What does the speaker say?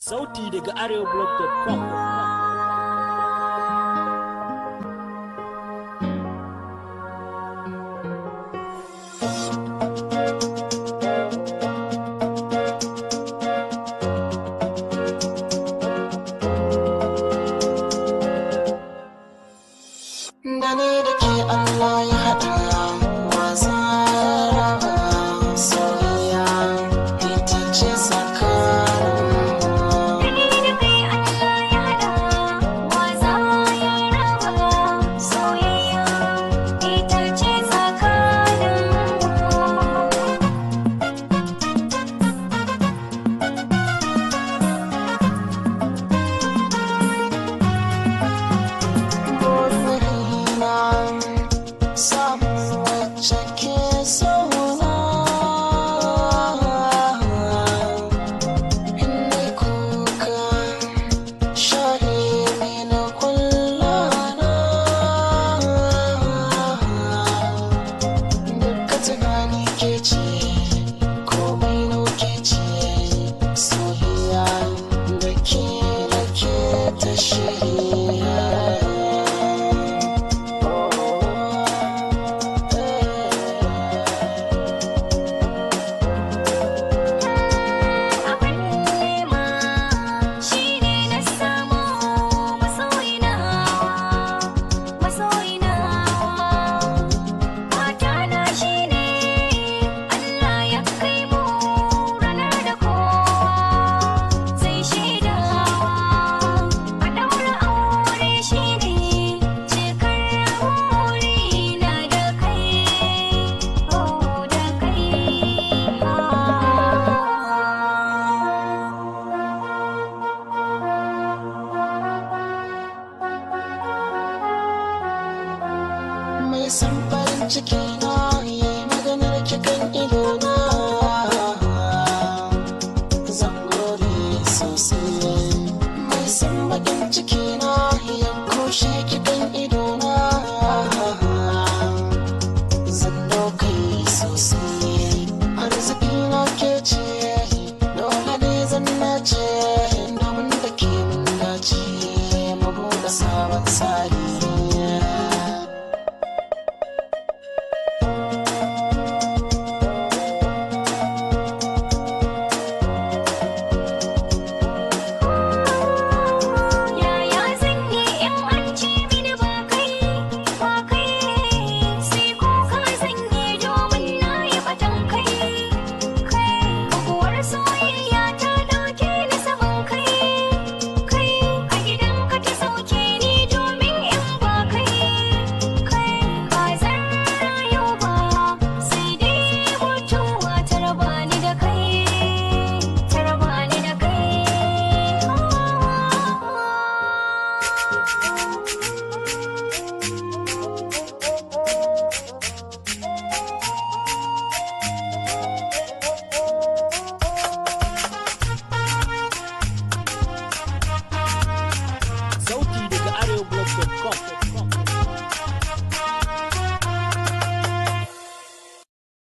Sauti daga arewablog.com. Dani da ke Allah ya haɗa wasa raba soyayya ita ce tsakanin. Dani da kai Allah ya haɗa wasa ya raba soyayya ita ce tsakanin. Mai san farin ciki na yi maganar cikin idona, zan gode sosai. Mai san bakin ciki na ya kushe cikin idona, zan dokai sosai. Arziki na ke ce, dole ne zan nace.